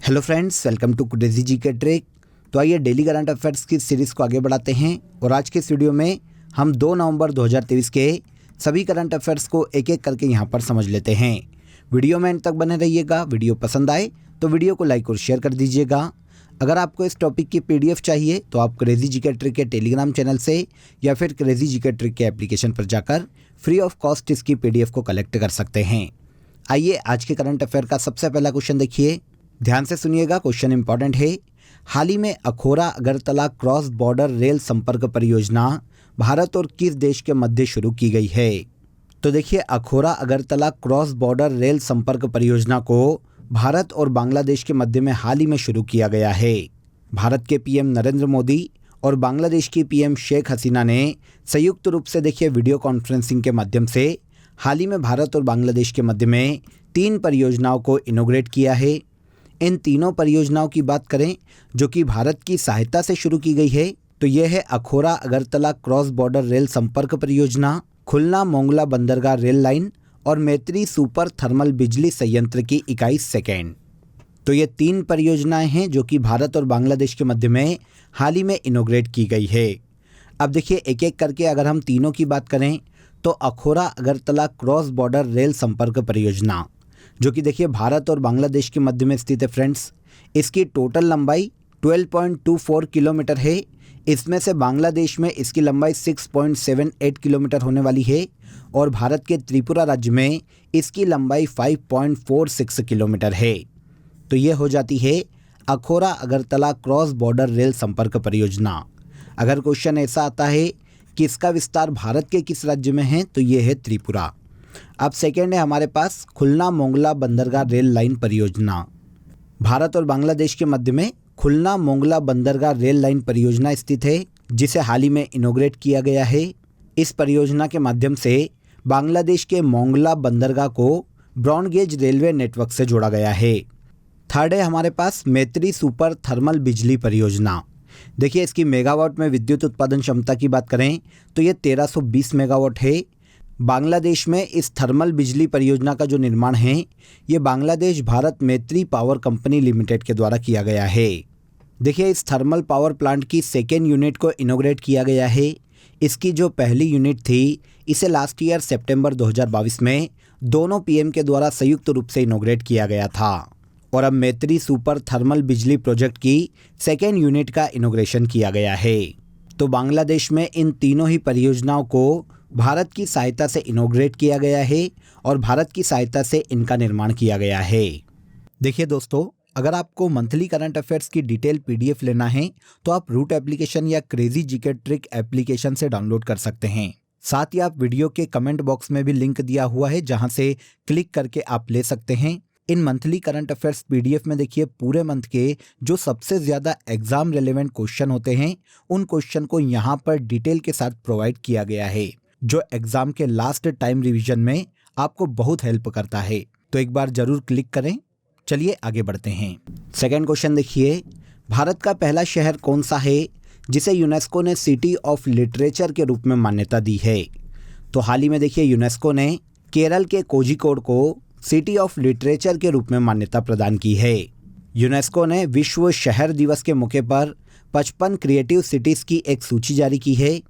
Hello friends, welcome to crazy GK trick. तो आइए daily current affairs की series को आगे बढ़ाते हैं और आज के इस वीडियो में हम 2 नवंबर 2023 के सभी करंट अफेयर्स को एक एक करके यहाँ पर समझ लेते हैं। वीडियो में एंड तक बने रहिएगा। वीडियो पसंद आए तो वीडियो को लाइक और शेयर कर दीजिएगा। अगर आपको इस टॉपिक की PDF चाहिए तो आप क्रेजी जीके ट्रिक के टेलीग्राम चैनल से या फिर क्रेजी जीके ट्रिक के एप्लीकेशन पर जाकर फ्री ऑफ कॉस्ट इसकी PDF को कलेक्ट कर सकते हैं। आइए आज के करंट अफेयर का सबसे पहला क्वेश्चन देखिए, ध्यान से सुनिएगा, क्वेश्चन इंपॉर्टेंट है। हाल ही में Akhaura Agartala cross border rail संपर्क परियोजना भारत और किस देश के मध्य शुरू की गई है? तो देखिए, Akhaura Agartala cross border rail संपर्क परियोजना को भारत और बांग्लादेश के मध्य में हाल ही में शुरू किया गया है। भारत के PM नरेंद्र मोदी और बांग्लादेश की PM शेख हसीना ने संयुक्त रूप से देखिए वीडियो कॉन्फ्रेंसिंग के माध्यम से हाल ही में भारत और बांग्लादेश के मध्य में 3 परियोजनाओं को इनॉग्रेट किया है। इन तीनों परियोजनाओं की बात करें जो कि भारत की सहायता से शुरू की गई है, तो यह है Akhaura Agartala cross border rail संपर्क परियोजना, खुलना मोंगला बंदरगाह रेल लाइन और मैत्री सुपर थर्मल बिजली संयंत्र की इकाई सेकेंड। तो ये 3 परियोजनाएं हैं जो कि भारत और बांग्लादेश के मध्य में हाल ही में इनॉग्रेट की गई है। अब देखिए एक एक करके अगर हम तीनों की बात करें तो Akhaura Agartala cross border rail संपर्क परियोजना जो कि देखिए भारत और बांग्लादेश के मध्य में स्थित है फ्रेंड्स, इसकी टोटल लंबाई 12.24 किलोमीटर है। इसमें से बांग्लादेश में इसकी लंबाई 6.78 किलोमीटर होने वाली है और भारत के त्रिपुरा राज्य में इसकी लंबाई 5.46 किलोमीटर है। तो ये हो जाती है Akhaura Agartala cross border rail संपर्क परियोजना। अगर क्वेश्चन ऐसा आता है कि इसका विस्तार भारत के किस राज्य में है, तो ये है त्रिपुरा। अब सेकेंड है हमारे पास खुलना मोंगला बंदरगाह रेल लाइन परियोजना। भारत और बांग्लादेश के मध्य में खुलना मोंगला बंदरगाह रेल लाइन परियोजना स्थित है, जिसे हाल ही में इनॉग्रेट किया गया है। इस परियोजना के माध्यम से बांग्लादेश के मोंगला बंदरगाह को ब्रॉड गेज रेलवे नेटवर्क से जोड़ा गया है। थर्ड है हमारे पास मैत्री सुपर थर्मल बिजली परियोजना। देखिए इसकी मेगावाट में विद्युत उत्पादन क्षमता की बात करें तो ये 1320 मेगावाट है। बांग्लादेश में इस थर्मल बिजली परियोजना का जो निर्माण है ये बांग्लादेश भारत मैत्री पावर कंपनी लिमिटेड के द्वारा किया गया है। देखिए इस थर्मल पावर प्लांट की सेकेंड यूनिट को इनॉग्रेट किया गया है। इसकी जो पहली यूनिट थी इसे लास्ट ईयर सितंबर 2022 में दोनों PM के द्वारा संयुक्त रूप से इनॉग्रेट किया गया था और अब मैत्री सुपर थर्मल बिजली प्रोजेक्ट की सेकेंड यूनिट का इनॉग्रेशन किया गया है। तो बांग्लादेश में इन तीनों ही परियोजनाओं को भारत की सहायता से इनॉग्रेट किया गया है और भारत की सहायता से इनका निर्माण किया गया है। देखिए दोस्तों, अगर आपको मंथली करंट अफेयर्स की डिटेल PDF लेना है तो आप रूट एप्लीकेशन या क्रेजी जीके ट्रिक एप्लीकेशन से डाउनलोड कर सकते हैं। साथ ही आप वीडियो के कमेंट बॉक्स में भी लिंक दिया हुआ है जहां से क्लिक करके आप ले सकते हैं। इन मंथली करंट अफेयर्स PDF में देखिए पूरे मंथ के जो सबसे ज़्यादा एग्जाम रेलेवेंट क्वेश्चन होते हैं उन क्वेश्चन को यहाँ पर डिटेल के साथ प्रोवाइड किया गया है, जो एग्जाम के लास्ट टाइम रिवीजन में आपको बहुत हेल्प करता है। तो एक बार जरूर क्लिक करें। चलिए आगे बढ़ते हैं। सेकंड क्वेश्चन देखिए, भारत का पहला शहर कौन सा है जिसे यूनेस्को ने सिटी ऑफ लिटरेचर के रूप में मान्यता दी है? तो हाल ही में देखिए यूनेस्को ने केरल के कोझिकोड को सिटी ऑफ लिटरेचर के रूप में मान्यता प्रदान की है। यूनेस्को ने विश्व शहर दिवस के मौके पर 55 क्रिएटिव सिटीज़ की एक सूची जारी की है,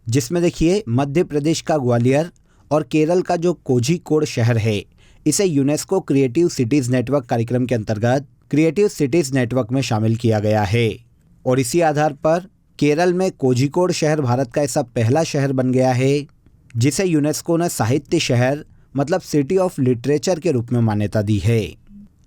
जिसमें देखिए मध्य प्रदेश का ग्वालियर और केरल का जो कोझिकोड शहर है इसे यूनेस्को क्रिएटिव सिटीज़ नेटवर्क कार्यक्रम के अंतर्गत क्रिएटिव सिटीज़ नेटवर्क में शामिल किया गया है। और इसी आधार पर केरल में कोझिकोड शहर भारत का ऐसा पहला शहर बन गया है जिसे यूनेस्को ने साहित्य शहर मतलब सिटी ऑफ लिटरेचर के रूप में मान्यता दी है।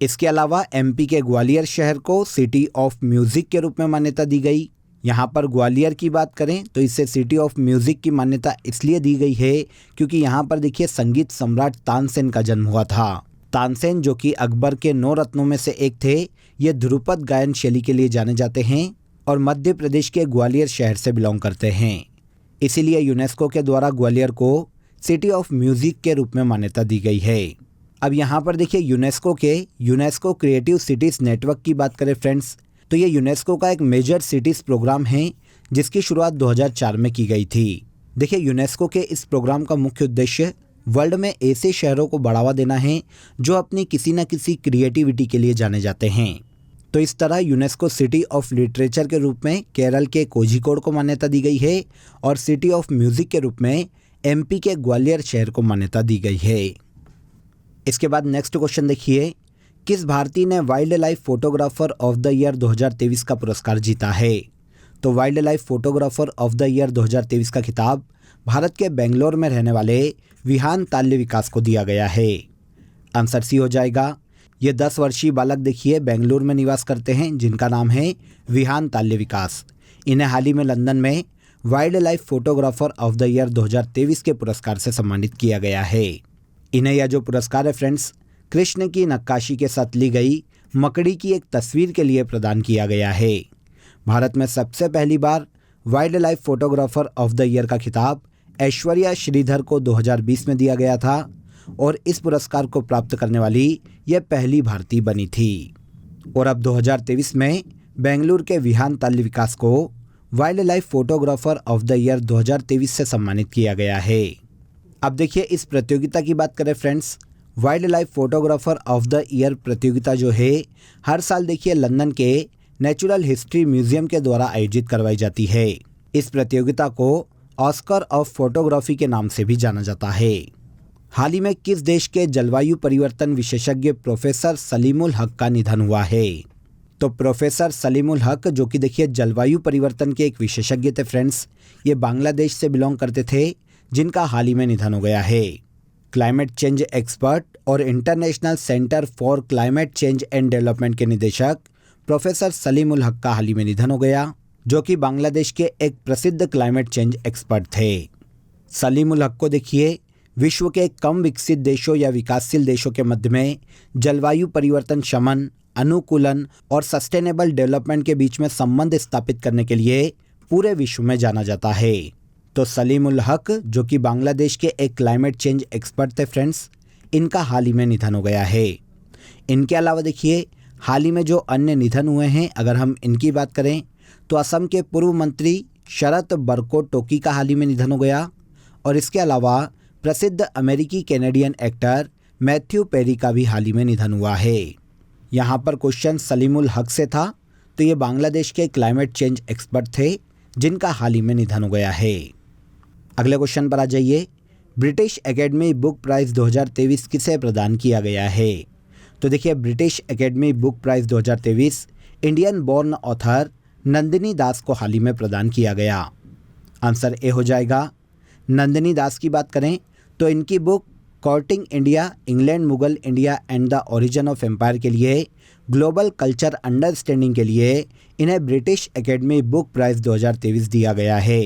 इसके अलावा MP के ग्वालियर शहर को सिटी ऑफ म्यूजिक के रूप में मान्यता दी गई। यहाँ पर ग्वालियर की बात करें तो इसे सिटी ऑफ म्यूजिक की मान्यता इसलिए दी गई है क्योंकि यहाँ पर देखिए संगीत सम्राट तानसेन का जन्म हुआ था। तानसेन जो कि अकबर के 9 रत्नों में से एक थे, ये ध्रुपद गायन शैली के लिए जाने जाते हैं और मध्य प्रदेश के ग्वालियर शहर से बिलोंग करते हैं। इसीलिए यूनेस्को के द्वारा ग्वालियर को सिटी ऑफ म्यूजिक के रूप में मान्यता दी गई है। अब यहाँ पर देखिए यूनेस्को क्रिएटिव सिटीज़ नेटवर्क की बात करें फ्रेंड्स, तो ये यूनेस्को का एक मेजर सिटीज़ प्रोग्राम है जिसकी शुरुआत 2004 में की गई थी। देखिए यूनेस्को के इस प्रोग्राम का मुख्य उद्देश्य वर्ल्ड में ऐसे शहरों को बढ़ावा देना है जो अपनी किसी न किसी क्रिएटिविटी के लिए जाने जाते हैं। तो इस तरह यूनेस्को सिटी ऑफ लिटरेचर के रूप में केरल के कोझिकोड को मान्यता दी गई है और सिटी ऑफ म्यूजिक के रूप में एमपी के ग्वालियर शहर को मान्यता दी गई है। इसके बाद नेक्स्ट क्वेश्चन देखिए, किस भारतीय ने wild life photographer of the year 2023 का पुरस्कार जीता है? तो wild life photographer of the year 2023 का खिताब भारत के बेंगलोर में रहने वाले विहान ताल्य विकास को दिया गया है। आंसर सी हो जाएगा। ये 10 वर्षीय बालक देखिए बेंगलुरु में निवास करते हैं जिनका नाम है विहान ताल्य विकास। इन्हें हाल ही में लंदन में wild life photographer of the year 2023 के पुरस्कार से सम्मानित किया गया है। इन्हें यह जो पुरस्कार है फ्रेंड्स, कृष्ण की नक्काशी के साथ ली गई मकड़ी की एक तस्वीर के लिए प्रदान किया गया है। भारत में सबसे पहली बार wildlife photographer of the year का खिताब ऐश्वर्या श्रीधर को 2020 में दिया गया था और इस पुरस्कार को प्राप्त करने वाली यह पहली भारतीय बनी थी। और अब 2023 में बेंगलुरु के विहान ताल्य विकास को wild life photographer of the year 2023 से सम्मानित किया गया है। अब देखिए इस प्रतियोगिता की बात करें friends, wild life photographer of the year प्रतियोगिता जो है हर साल देखिए लंदन के नेचुरल हिस्ट्री म्यूजियम के द्वारा आयोजित करवाई जाती है। इस प्रतियोगिता को ऑस्कर ऑफ फोटोग्राफी के नाम से भी जाना जाता है। हाल ही में किस देश के जलवायु परिवर्तन विशेषज्ञ प्रोफेसर सलीमुल हक का निधन हुआ है? तो प्रोफेसर सलीमुल हक जो कि देखिए जलवायु परिवर्तन के एक विशेषज्ञ थे फ्रेंड्स, ये बांग्लादेश से बिलोंग करते थे जिनका हाल ही में निधन हो गया है। क्लाइमेट चेंज एक्सपर्ट और international centre for climate change and development के निदेशक प्रोफेसर सलीमुल हक का हाल ही में निधन हो गया, जो कि बांग्लादेश के एक प्रसिद्ध क्लाइमेट चेंज एक्सपर्ट थे। सलीमुल हक को देखिए विश्व के कम विकसित देशों या विकासशील देशों के मध्य में जलवायु परिवर्तन शमन, अनुकूलन और सस्टेनेबल डेवलपमेंट के बीच में संबंध स्थापित करने के लिए पूरे विश्व में जाना जाता है। तो सलीमुल हक जो कि बांग्लादेश के एक क्लाइमेट चेंज एक्सपर्ट थे फ्रेंड्स, इनका हाल ही में निधन हो गया है। इनके अलावा देखिए हाल ही में जो अन्य निधन हुए हैं, अगर हम इनकी बात करें तो असम के पूर्व मंत्री शरत बरकोटोकी का हाल ही में निधन हो गया और इसके अलावा प्रसिद्ध अमेरिकी कैनेडियन एक्टर मैथ्यू पेरी का भी हाल ही में निधन हुआ है। यहाँ पर क्वेश्चन सलीमुल हक से था, तो ये बांग्लादेश के क्लाइमेट चेंज एक्सपर्ट थे जिनका हाल ही में निधन हो गया है। अगले क्वेश्चन पर आ जाइए, ब्रिटिश एकेडमी बुक प्राइज़ 2023 किसे प्रदान किया गया है? तो देखिए British academy book prize 2023 Indian born author Nandini Das को हाल ही में प्रदान किया गया। आंसर ए हो जाएगा। नंदिनी दास की बात करें तो इनकी book courting India, England, Mughal India and the origin of empire के लिए ग्लोबल कल्चर अंडरस्टैंडिंग के लिए इन्हें ब्रिटिश एकेडमी बुक प्राइज़ 2023 दिया गया है।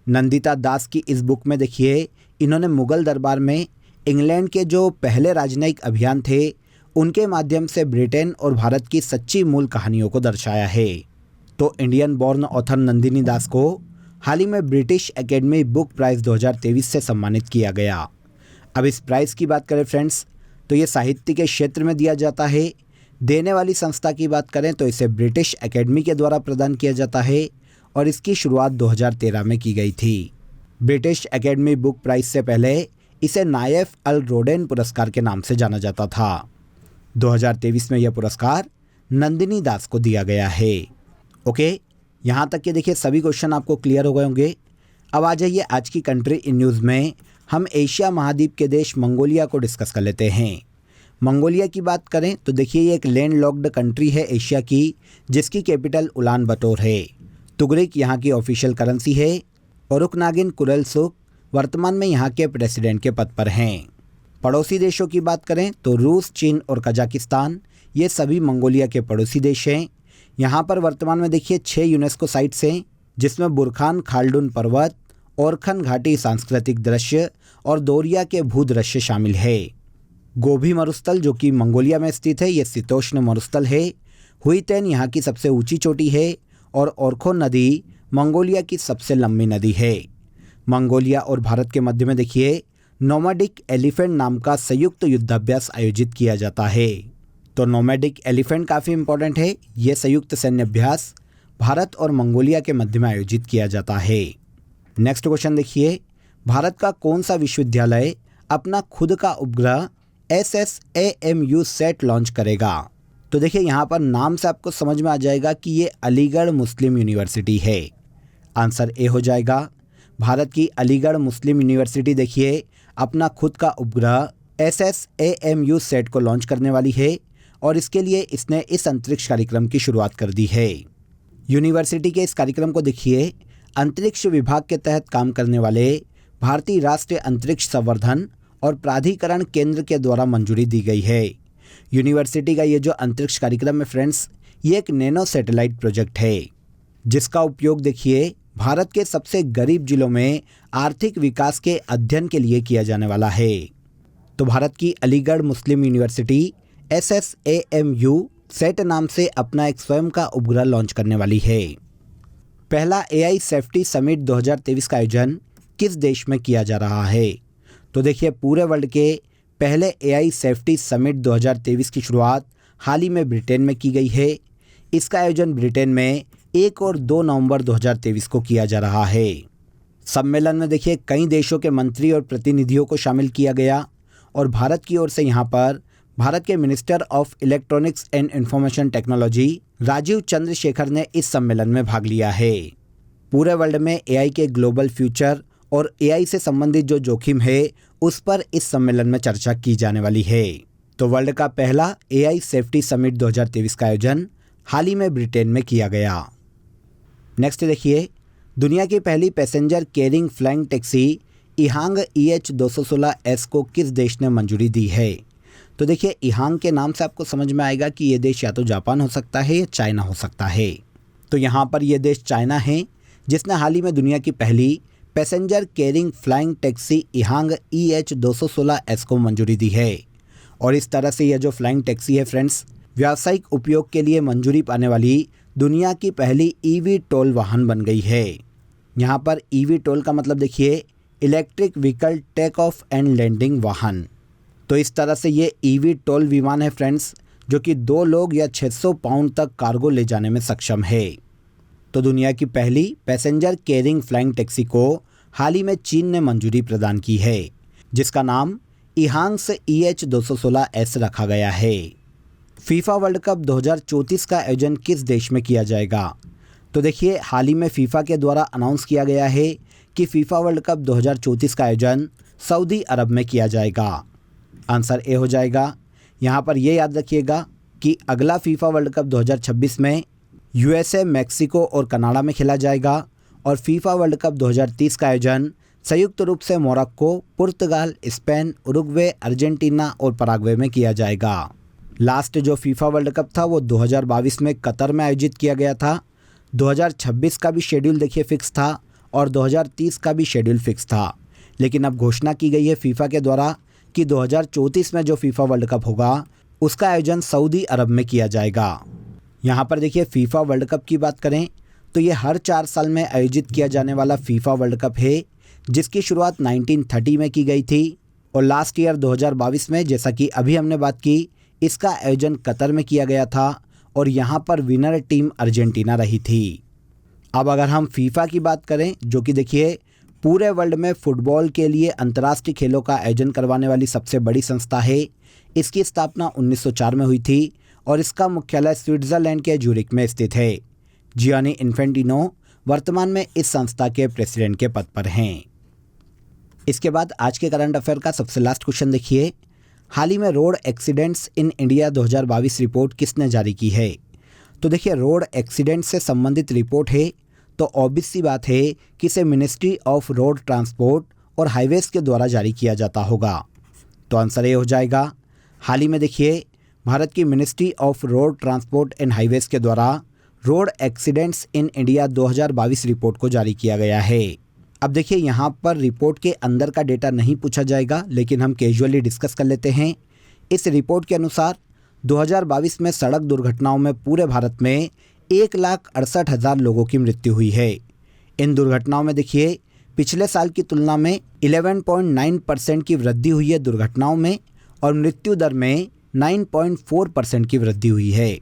नंदिता दास की इस बुक में देखिए इन्होंने मुगल दरबार में इंग्लैंड के जो पहले राजनयिक अभियान थे उनके माध्यम से ब्रिटेन और भारत की सच्ची मूल कहानियों को दर्शाया है। तो Indian born author Nandini Das को हाल ही में ब्रिटिश एकेडमी बुक प्राइज़ 2023 से सम्मानित किया गया। अब इस प्राइज़ की बात करें फ्रेंड्स, तो ये साहित्य के क्षेत्र में दिया जाता है। देने वाली संस्था की बात करें तो इसे ब्रिटिश एकेडमी के द्वारा प्रदान किया जाता है और इसकी शुरुआत 2013 में की गई थी। ब्रिटिश एकेडमी बुक प्राइज़ से पहले इसे नायफ अल रोडेन पुरस्कार के नाम से जाना जाता था। 2023 में यह पुरस्कार नंदिनी दास को दिया गया है। ओके, यहाँ तक के देखिए सभी क्वेश्चन आपको क्लियर हो गए होंगे। अब आ जाइए आज की कंट्री इन न्यूज़ में हम एशिया महाद्वीप के देश मंगोलिया को डिस्कस कर लेते हैं। मंगोलिया की बात करें तो देखिए ये एक लैंड लॉक्ड कंट्री है एशिया की, जिसकी कैपिटल उलान बटोर है। तुगरिक यहाँ की ऑफिशियल करेंसी है और रुकनागिन कुरलसुक वर्तमान में यहाँ के प्रेसिडेंट के पद पर हैं। पड़ोसी देशों की बात करें तो रूस, चीन और कजाकिस्तान ये सभी मंगोलिया के पड़ोसी देश हैं। यहाँ पर वर्तमान में देखिए 6 यूनेस्को साइट्स हैं, जिसमें बुरखान खाल्डुन पर्वत, ओरखन घाटी सांस्कृतिक दृश्य और दोरिया के भूदृश्य शामिल है। गोभी मरुस्थल जो कि मंगोलिया में स्थित है, ये शीतोष्ण मरुस्थल है। हुईतेन यहाँ की सबसे ऊंची चोटी है और ओरखोन नदी मंगोलिया की सबसे लंबी नदी है। मंगोलिया और भारत के मध्य में देखिए नोमैडिक एलिफेंट नाम का संयुक्त युद्धाभ्यास आयोजित किया जाता है। तो नोमैडिक एलिफेंट काफ़ी इंपॉर्टेंट है। ये संयुक्त सैन्य अभ्यास भारत और मंगोलिया के मध्य में आयोजित किया जाता है। नेक्स्ट क्वेश्चन देखिए, भारत का कौन सा विश्वविद्यालय अपना खुद का उपग्रह SSAMU सेट लॉन्च करेगा? तो देखिए यहाँ पर नाम से आपको समझ में आ जाएगा कि ये अलीगढ़ मुस्लिम यूनिवर्सिटी है। आंसर ए हो जाएगा। भारत की अलीगढ़ मुस्लिम यूनिवर्सिटी देखिए अपना खुद का उपग्रह SSAMU सेट को लॉन्च करने वाली है और इसके लिए इसने इस अंतरिक्ष कार्यक्रम की शुरुआत कर दी है। यूनिवर्सिटी के इस कार्यक्रम को देखिए अंतरिक्ष विभाग के तहत काम करने वाले भारतीय राष्ट्रीय अंतरिक्ष संवर्धन और प्राधिकरण केंद्र के द्वारा मंजूरी दी गई है। यूनिवर्सिटी का ये जो अंतरिक्ष कार्यक्रम है फ्रेंड्स, ये एक नैनो सैटेलाइट प्रोजेक्ट है जिसका उपयोग देखिए भारत के सबसे गरीब जिलों में आर्थिक विकास के अध्ययन के लिए किया जाने वाला है। तो भारत की अलीगढ़ मुस्लिम यूनिवर्सिटी SSAMU सेट नाम से अपना एक स्वयं का उपग्रह लॉन्च करने वाली है। पहला AI सेफ्टी समिट 2023 का आयोजन किस देश में किया जा रहा है? तो देखिए पूरे वर्ल्ड के पहले AI सेफ्टी समिट 2023 की शुरुआत हाल ही में ब्रिटेन में की गई है। इसका आयोजन ब्रिटेन में 1 और 2 नवंबर 2023 को किया जा रहा है। सम्मेलन में देखिए कई देशों के मंत्री और प्रतिनिधियों को शामिल किया गया और भारत की ओर से यहाँ पर भारत के minister of electronics and information technology Rajeev Chandrasekhar ने इस सम्मेलन में भाग लिया है। पूरे वर्ल्ड में AI के ग्लोबल फ्यूचर और AI से संबंधित जो जोखिम है उस पर इस सम्मेलन में चर्चा की जाने वाली है। तो वर्ल्ड का पहला AI सेफ्टी समिट 2023 का आयोजन हाल ही में ब्रिटेन में किया गया। नेक्स्ट देखिए दुनिया की पहली passenger carrying flying taxi EHang EH216S को किस देश ने मंजूरी दी है? तो देखिए इहांग के नाम से आपको समझ में आएगा कि ये देश या तो जापान हो सकता है या चाइना हो सकता है। तो यहाँ पर ये देश चाइना है जिसने हाल ही में दुनिया की पहली passenger carrying flying taxi EHang EH216S को मंजूरी दी है। और इस तरह से यह जो फ्लाइंग टैक्सी है फ्रेंड्स, व्यावसायिक उपयोग के लिए मंजूरी पाने वाली दुनिया की पहली eVTOL वाहन बन गई है। यहाँ पर eVTOL का मतलब देखिए electric vehicle take off and landing वाहन। तो इस तरह से ये eVTOL विमान है फ्रेंड्स जो कि 2 लोग या 600 पाउंड तक कार्गो ले जाने में सक्षम है। तो दुनिया की पहली पैसेंजर कैरिंग फ्लाइंग टैक्सी को हाल ही में चीन ने मंजूरी प्रदान की है जिसका नाम इहांग्स EH216S रखा गया है। फीफा वर्ल्ड कप 2034 का आयोजन किस देश में किया जाएगा? तो देखिए हाल ही में फीफा के द्वारा अनाउंस किया गया है कि फीफा वर्ल्ड कप 2034 का आयोजन सऊदी अरब में किया जाएगा। आंसर ए हो जाएगा। यहाँ पर यह याद रखिएगा कि अगला फीफा वर्ल्ड कप 2026 में USA, मैक्सिको और कनाडा में खेला जाएगा और फीफा वर्ल्ड कप 2030 का आयोजन संयुक्त रूप से मोरक्को, पुर्तगाल, स्पेन, उरुग्वे, अर्जेंटीना और पराग्वे में किया जाएगा। लास्ट जो फीफा वर्ल्ड कप था वो 2022 में कतर में आयोजित किया गया था। 2026 का भी शेड्यूल देखिए फिक्स था और 2030 का भी शेड्यूल फिक्स था, लेकिन अब घोषणा की गई है फीफा के द्वारा कि 2034 में जो फीफा वर्ल्ड कप होगा उसका आयोजन सऊदी अरब में किया जाएगा। यहाँ पर देखिए फीफा वर्ल्ड कप की बात करें तो ये हर 4 साल में आयोजित किया जाने वाला फीफा वर्ल्ड कप है जिसकी शुरुआत 1930 में की गई थी और लास्ट ईयर 2022 में, जैसा कि अभी हमने बात की, इसका आयोजन कतर में किया गया था और यहाँ पर विनर टीम अर्जेंटीना रही थी। अब अगर हम फीफा की बात करें जो कि देखिए पूरे वर्ल्ड में फुटबॉल के लिए अंतर्राष्ट्रीय खेलों का आयोजन करवाने वाली सबसे बड़ी संस्था है। इसकी स्थापना 1904 में हुई थी और इसका मुख्यालय स्विट्जरलैंड के ज्यूरिख में स्थित है। जियानी इन्फेंटिनो वर्तमान में इस संस्था के प्रेसिडेंट के पद पर हैं। इसके बाद आज के करंट अफेयर का सबसे लास्ट क्वेश्चन देखिए, हाल ही में road accidents in India 2022 report किसने जारी की है? तो देखिए रोड एक्सीडेंट से संबंधित रिपोर्ट है तो ऑब्वियस सी बात है कि इसे मिनिस्ट्री ऑफ रोड ट्रांसपोर्ट और हाईवेज के द्वारा जारी किया जाता होगा। तो आंसर ये हो जाएगा। हाल ही में देखिए भारत की ministry of road transport and highways के द्वारा road accidents in India 2022 report को जारी किया गया है। अब देखिए यहाँ पर रिपोर्ट के अंदर का डेटा नहीं पूछा जाएगा, लेकिन हम कैजुअली डिस्कस कर लेते हैं। इस रिपोर्ट के अनुसार 2022 में सड़क दुर्घटनाओं में पूरे भारत में 1,68,000 लोगों की मृत्यु हुई है। इन दुर्घटनाओं में देखिए पिछले साल की तुलना में 11.9% की वृद्धि हुई है दुर्घटनाओं में और मृत्यु दर में 9.4% की वृद्धि हुई है।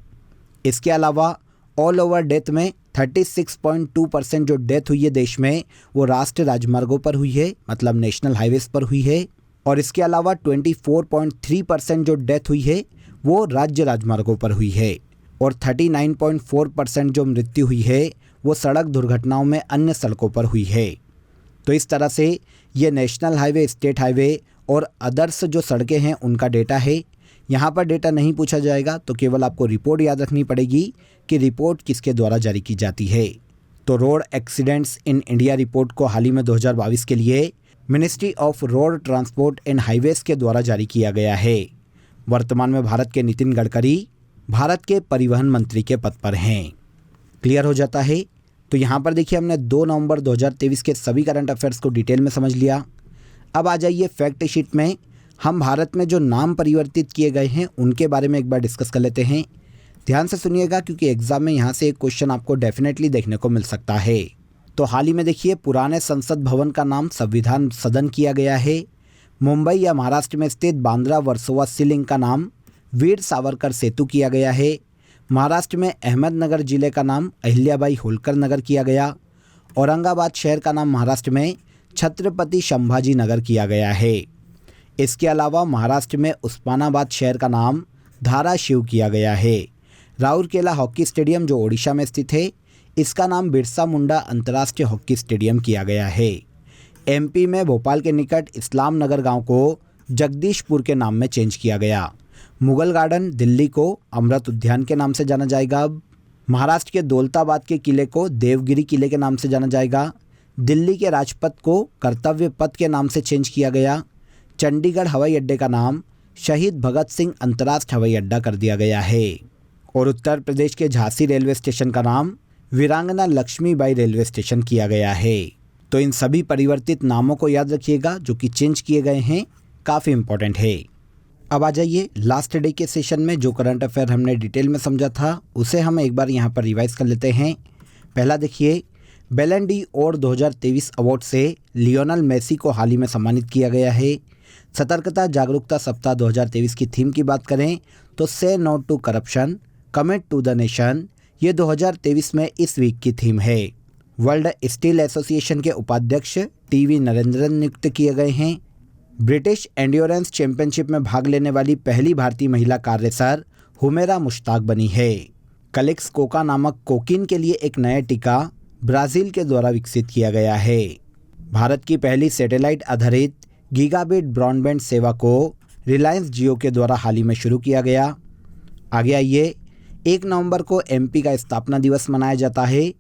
इसके अलावा ऑल ओवर डेथ में 36.2% जो डेथ हुई है देश में वो राष्ट्रीय राजमार्गों पर हुई है, मतलब नेशनल हाईवेज पर हुई है। और इसके अलावा 24.3% जो डेथ हुई है वो राज्य राजमार्गों पर हुई है और 39.4% जो मृत्यु हुई है वो सड़क दुर्घटनाओं में अन्य सड़कों पर हुई है। तो इस तरह से ये नेशनल हाईवे, स्टेट हाईवे और अदर्स जो सड़कें हैं उनका डेटा है। यहाँ पर डेटा नहीं पूछा जाएगा, तो केवल आपको रिपोर्ट याद रखनी पड़ेगी कि रिपोर्ट किसके द्वारा जारी की जाती है। तो road accidents in India report को हाल ही में 2022 के लिए ministry of road transport and highways के द्वारा जारी किया गया है। वर्तमान में भारत के नितिन गडकरी भारत के परिवहन मंत्री के पद पर हैं। क्लियर हो जाता है। तो यहाँ पर देखिए हमने 2 नवंबर 2023 के सभी करंट अफेयर्स को डिटेल में समझ लिया। अब आ जाइए फैक्ट शीट में, हम भारत में जो नाम परिवर्तित किए गए हैं उनके बारे में एक बार डिस्कस कर लेते हैं। ध्यान से सुनिएगा क्योंकि एग्जाम में यहाँ से एक क्वेश्चन आपको डेफिनेटली देखने को मिल सकता है। तो हाल ही में देखिए पुराने संसद भवन का नाम संविधान सदन किया गया है। मुंबई या महाराष्ट्र में स्थित बांद्रा वर्सोवा सीलिंग का नाम वीर सावरकर सेतु किया गया है। महाराष्ट्र में अहमदनगर जिले का नाम अहिल्याबाई होलकर नगर किया गया। औरंगाबाद शहर का नाम महाराष्ट्र में छत्रपति संभाजी नगर किया गया है। इसके अलावा महाराष्ट्र में उस्मानाबाद शहर का नाम धाराशिव किया गया है। राउरकेला हॉकी स्टेडियम जो ओडिशा में स्थित है, इसका नाम बिरसा मुंडा अंतर्राष्ट्रीय हॉकी स्टेडियम किया गया है। एमपी में भोपाल के निकट इस्लाम नगर गांव को जगदीशपुर के नाम में चेंज किया गया। मुगल गार्डन दिल्ली को अमृत उद्यान के नाम से जाना जाएगा। अब महाराष्ट्र के दौलताबाद के किले को देवगिरी किले के नाम से जाना जाएगा। दिल्ली के राजपथ को कर्तव्य पथ के नाम से चेंज किया गया। चंडीगढ़ हवाई अड्डे का नाम शहीद भगत सिंह अंतर्राष्ट्रीय हवाई अड्डा कर दिया गया है। और उत्तर प्रदेश के झांसी रेलवे स्टेशन का नाम वीरांगना लक्ष्मीबाई रेलवे स्टेशन किया गया है। तो इन सभी परिवर्तित नामों को याद रखिएगा जो कि चेंज किए गए हैं, काफ़ी इंपॉर्टेंट है। अब आ जाइए लास्ट डे के सेशन में जो करंट अफेयर हमने डिटेल में समझा था उसे हम एक बार यहाँ पर रिवाइज कर लेते हैं। पहला देखिए, बैलन डी और 2023 अवार्ड से लियोनेल मेसी को हाल ही में सम्मानित किया गया है। सतर्कता जागरूकता सप्ताह 2023 की थीम की बात करें तो say no to corruption, commit to the nation, ये 2023 में इस वीक की थीम है। वर्ल्ड स्टील एसोसिएशन के उपाध्यक्ष टीवी नरेंद्रन नियुक्त किए गए हैं। ब्रिटिश एंड्योरेंस चैंपियनशिप में भाग लेने वाली पहली भारतीय महिला कार्यसर हुमेरा मुश्ताक बनी है। कलिक्स कोका नामक कोकीन के लिए एक नया टीका ब्राज़ील के द्वारा विकसित किया गया है। भारत की पहली सैटेलाइट आधारित गीगाबिट ब्रॉडबैंड सेवा को रिलायंस जियो के द्वारा हाल ही में शुरू किया गया। आगे आइए, 1 नवंबर को एमपी का स्थापना दिवस मनाया जाता है।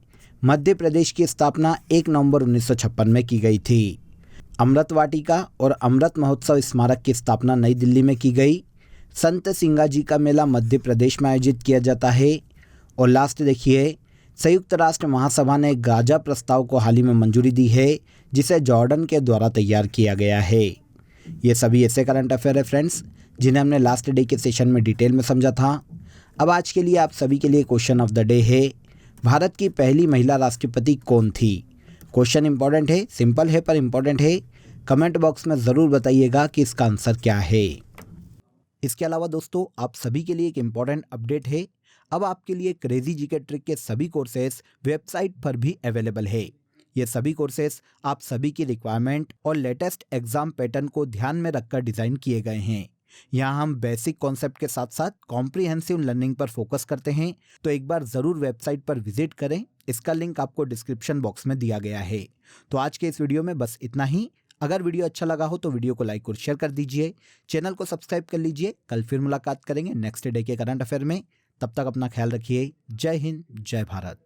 मध्य प्रदेश की स्थापना 1 नवंबर 1956 में की गई थी। अमृत वाटिका और अमृत महोत्सव स्मारक की स्थापना नई दिल्ली में की गई। संत सिंगाजी का मेला मध्य प्रदेश में आयोजित किया जाता है। और लास्ट देखिए, संयुक्त राष्ट्र महासभा ने गाजा प्रस्ताव को हाल ही में मंजूरी दी है, जिसे जॉर्डन के द्वारा तैयार किया गया है। ये सभी ऐसे करंट अफेयर है फ्रेंड्स जिन्हें हमने लास्ट डे के सेशन में डिटेल में समझा था। अब आज के लिए आप सभी के लिए क्वेश्चन ऑफ द डे है, भारत की पहली महिला राष्ट्रपति कौन थी। क्वेश्चन इंपॉर्टेंट है, सिंपल है पर इंपॉर्टेंट है। कमेंट बॉक्स में ज़रूर बताइएगा कि इसका आंसर क्या है। इसके अलावा दोस्तों आप सभी के लिए एक इम्पॉर्टेंट अपडेट है। अब आपके लिए क्रेजी जीके ट्रिक के सभी कोर्सेस वेबसाइट पर भी अवेलेबल है। ये सभी कोर्सेस आप सभी की रिक्वायरमेंट और लेटेस्ट एग्जाम पैटर्न को ध्यान में रखकर डिज़ाइन किए गए हैं। यहाँ हम बेसिक कॉन्सेप्ट के साथ साथ कॉम्प्रिहेंसिव लर्निंग पर फोकस करते हैं। तो एक बार ज़रूर वेबसाइट पर विजिट करें, इसका लिंक आपको डिस्क्रिप्शन बॉक्स में दिया गया है। तो आज के इस वीडियो में बस इतना ही। अगर वीडियो अच्छा लगा हो तो वीडियो को लाइक और शेयर कर दीजिए, चैनल को सब्सक्राइब कर लीजिए। कल फिर मुलाकात करेंगे नेक्स्ट डे के करंट अफेयर में। तब तक अपना ख्याल रखिए। जय हिंद, जय भारत।